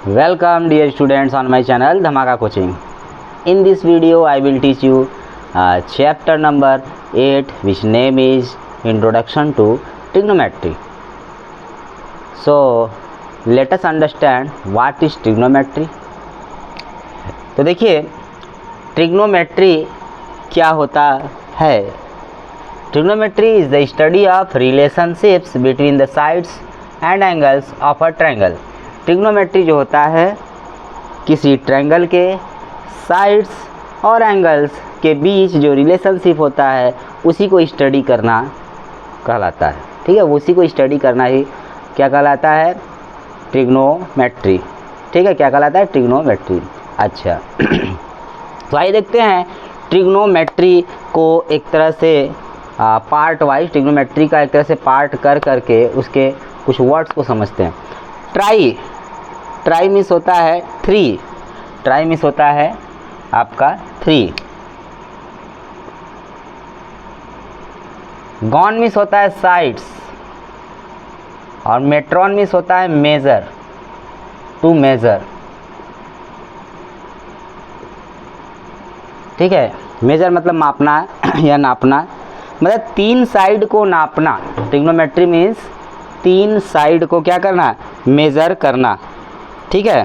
Welcome dear students on my channel Dhamaka Coaching. In this video I will teach you chapter number 8 which name is Introduction to Trigonometry. So let us understand what is trigonometry. तो देखिए trigonometry क्या होता है. Trigonometry is the study of relationships between the sides and angles of a triangle. Trigonometry जो होता है किसी triangle के साइड्स और एंगल्स के बीच जो रिलेशनशिप होता है उसी को स्टडी करना कहलाता है. ठीक है, उसी को स्टडी करना ही क्या कहलाता है, ट्रिग्नोमेट्री. ठीक है, क्या कहलाता है, ट्रिग्नोमेट्री. अच्छा तो आइए देखते हैं ट्रिग्नोमेट्री को एक तरह से पार्ट वाइज, ट्रिग्नोमेट्री का एक तरह से पार्ट कर करके उसके कुछ वर्ड्स को समझते हैं. ट्राई मीन्स होता है 3. ट्राई मीन्स होता है आपका 3. गॉन मीन्स होता है साइड्स और मेट्रॉन मीन्स होता है मेजर, टू मेजर. ठीक है, मेजर मतलब मापना या नापना, मतलब 3 साइड को नापना. ट्रिग्नोमेट्री मीन्स 3 साइड को क्या करना, मेजर करना. ठीक है,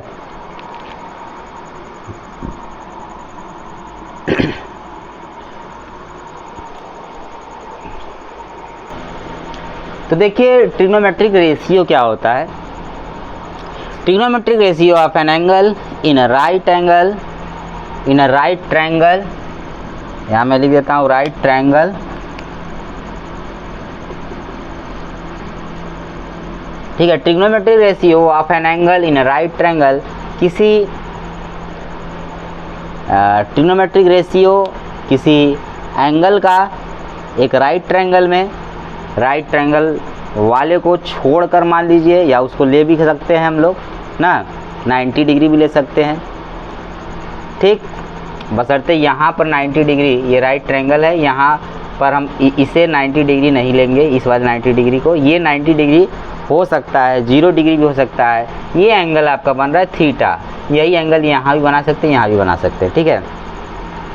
तो देखिए ट्रिग्नोमेट्रिक रेशियो क्या होता है. Trigonometric ratio of an angle in a right angle in a right triangle, यहाँ मैं लिख देता हूँ राइट ट्रायंगल. ठीक है, trigonometric ratio of an angle in a right triangle, किसी ट्रिग्नोमेट्रिक रेशियो किसी एंगल का एक राइट ट्रायंगल में, राइट ट्रायंगल वाले को छोड़कर मान लीजिए, या उसको ले भी सकते हैं हम लोग ना, 90 डिग्री भी ले सकते हैं. ठीक, बशर्ते यहाँ पर 90 डिग्री, ये राइट ट्रायंगल है, यहाँ पर हम इसे 90 डिग्री नहीं लेंगे, इस वाले 90 डिग्री को. ये 90 डिग्री हो सकता है, 0 डिग्री भी हो सकता है. ये एंगल आपका बन रहा है थीटा. यही एंगल यहाँ भी बना सकते हैं, यहाँ भी बना सकते हैं. ठीक है.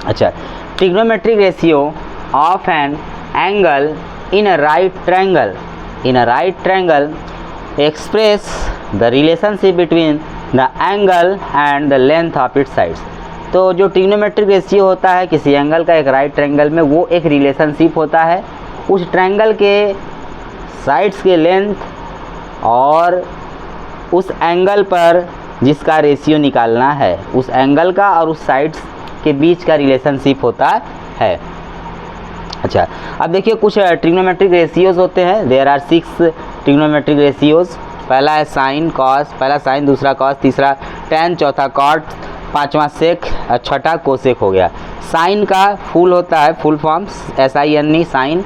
अच्छा, trigonometric ratio of an angle in a right triangle, in a right triangle express the relationship between the angle and the length of its sides. तो जो ट्रिग्नोमेट्रिक रेशियो होता है किसी एंगल का एक राइट ट्रायंगल में, वो एक रिलेशनशिप होता है उस ट्रायंगल के साइड्स के लेंथ और उस एंगल पर जिसका रेशियो निकालना है, उस एंगल का और उस साइड्स के बीच का रिलेशनशिप होता है. अच्छा, अब देखिए कुछ ट्रिग्नोमेट्रिक रेशियोज होते हैं. There are 6 trigonometric ratios. पहला है साइन कॉस, पहला साइन, दूसरा कॉस, तीसरा टैन, चौथा कॉट, पांचवा सेक, छठा कोसेक हो गया. साइन का फुल होता है, full form SINE sine,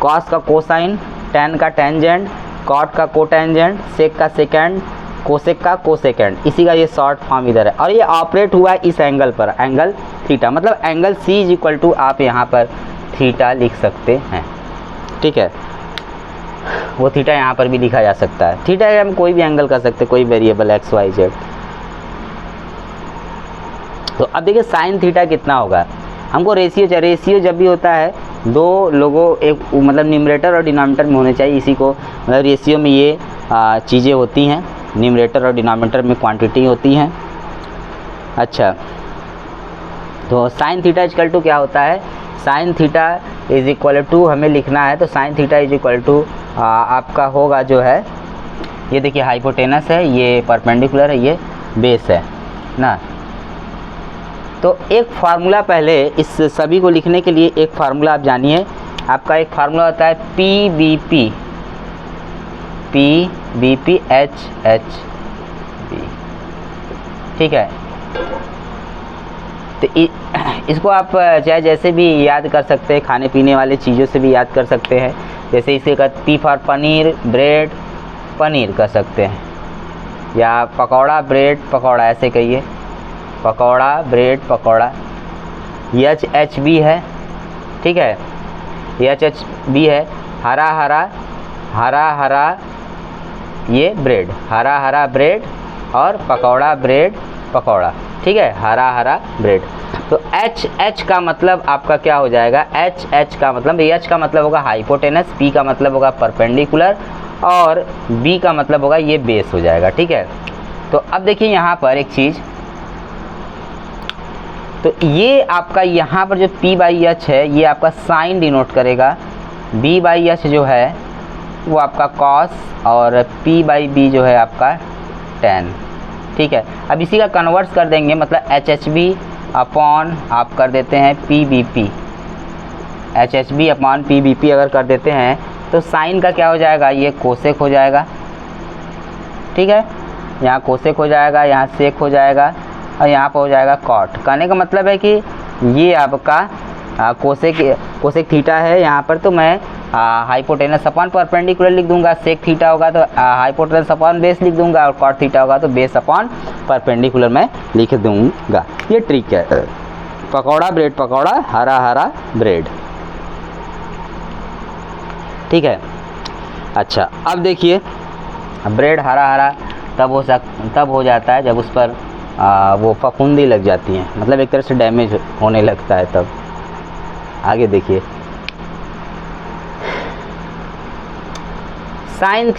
cos का कोसाइन, टैन का टेंजेंट, कॉट का कोटेंजेंट, सेक का सेकेंड, कोसेक का कोसेकेंड. इसी का ये शॉर्ट फॉर्म इधर है. और ये ऑपरेट हुआ है इस एंगल पर, एंगल थीटा, मतलब angle C is equal to आप यहाँ पर थीटा लिख सकते हैं. ठीक है, वो थीटा यहाँ पर भी लिखा जा सकता है. थीटा हम कोई भी एंगल कर सकते हैं, कोई वेरिएबल X Y Z. तो अब देखिए साइन थीटा कितना होगा, हमको रेशियो चाहिए. रेशियो जब भी होता है दो लोगों, एक मतलब न्यूमरेटर और डिनोमिनेटर में होने चाहिए. इसी को मतलब रेशियो में ये चीज़ें होती हैं, न्यूमरेटर और डिनोमिनेटर में क्वांटिटी होती हैं. अच्छा, तो साइन थीटा इक्वल टू क्या होता है, sine theta is equal to हमें लिखना है. तो sine theta is equal to आपका होगा जो है, ये देखिए हाइपोटेनस है, ये परपेंडिकुलर है, ये बेस है ना. तो एक फार्मूला पहले इस सभी को लिखने के लिए एक फार्मूला आप जानिए. आपका एक फार्मूला होता है PBP HHB. ठीक है, तो इसको आप चाहे जैसे भी याद कर सकते हैं, खाने पीने वाले चीज़ों से भी याद कर सकते हैं. जैसे इसे P for paneer, bread, paneer कर सकते हैं, या पकौड़ा, ब्रेड, पकौड़ा, ऐसे कहिए, पकौड़ा, ब्रेड, पकौड़ा. HHB है. ठीक है, HHB है, हरा हरा, हरा हरा ये ब्रेड, हरा हरा ब्रेड और पकौड़ा ब्रेड पकौड़ा, ठीक है, हरा हरा ब्रेड। तो एच का मतलब आपका क्या हो जाएगा, एच का मतलब, एच का मतलब होगा हाइपोटेनस, पी का मतलब होगा परपेंडिकुलर और बी का मतलब होगा ये बेस हो जाएगा, ठीक है। तो अब देखिए यहाँ पर एक चीज़, तो ये आपका यहाँ पर जो P बाई एच है ये आपका साइन डिनोट करेगा, B बाई एच जो है वो आपका कॉस और P बाई बी जो है आपका टेन, ठीक है। अब इसी का कन्वर्ट्स कर देंगे, मतलब एच एच बी अपॉन आप कर देते हैं P B P, H H B upon P B P अगर कर देते हैं तो साइन का क्या हो जाएगा, ये कोसेक हो जाएगा, ठीक है। यहाँ कोसेक हो जाएगा, यहाँ सेक हो जाएगा और यहाँ पर हो जाएगा कॉट। कहने का मतलब है कि ये आपका कोसेक थीटा है यहाँ पर, तो मैं हाइपोटेनस अपॉन परपेंडिकुलर लिख दूंगा, सेक थीटा होगा तो हाइपोटेनस अपॉन बेस लिख दूंगा और कॉट थीटा होगा तो बेस अपॉन परपेंडिकुलर मैं लिख दूंगा। ये ट्रिक है, पकौड़ा ब्रेड पकौड़ा, हरा हरा ब्रेड, ठीक है। अच्छा अब देखिए, ब्रेड हरा हरा तब हो जाता है जब उस पर वो फफूंदी लग जाती हैं, मतलब एक तरह से डैमेज होने लगता है तब। आगे देखिए, साइन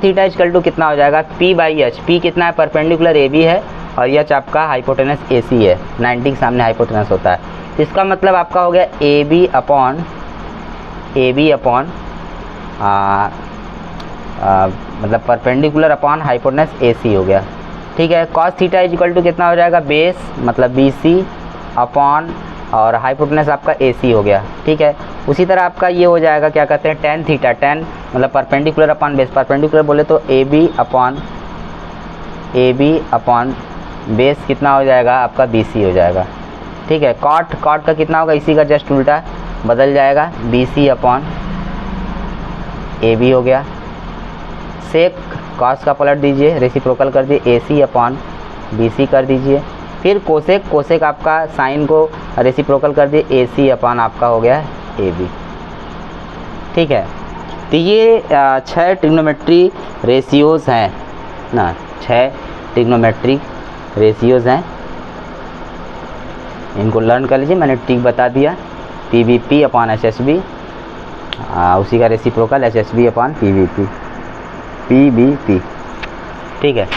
थीटा इक्वल टू कितना हो जाएगा, P बाई एच, P कितना है परपेंडिकुलर AB है और एच आपका हाइपोटेनस AC है, 90 के सामने हाइपोटेनस होता है, इसका मतलब आपका हो गया AB अपॉन मतलब परपेंडिकुलर अपॉन हाइपोटेनस AC हो गया, ठीक है। Cos theta is equal to कितना हो जाएगा, बेस मतलब BC अपॉन और हाइपोटेनस आपका AC हो गया, ठीक है। उसी तरह आपका ये हो जाएगा, क्या कहते हैं, टेन थीटा, टेन मतलब परपेंडिकुलर अपॉन बेस, परपेंडिकुलर बोले तो AB अपॉन बेस कितना हो जाएगा आपका BC हो जाएगा, ठीक है। कॉट का कितना होगा, इसी का जस्ट उल्टा बदल जाएगा, BC अपॉन AB हो गया। सेक कॉस का पलट दीजिए, रेसिप्रोकल कर दिए, AC अपॉन BC कर दीजिए। फिर कोसेक आपका साइन को रेसिप्रोकल कर दिए, AC अपॉन आपका हो गया AB, ठीक है। तो ये 6 ट्रिग्नोमेट्री रेशियोज़ हैं ना, 6 ट्रिग्नोमेट्रिक रेशियोज़ हैं, इनको लर्न कर लीजिए, मैंने ट्रिक बता दिया, PVP अपॉन HHB, उसी का रेसिप्रोकल HHB अपॉन PVP, ठीक है।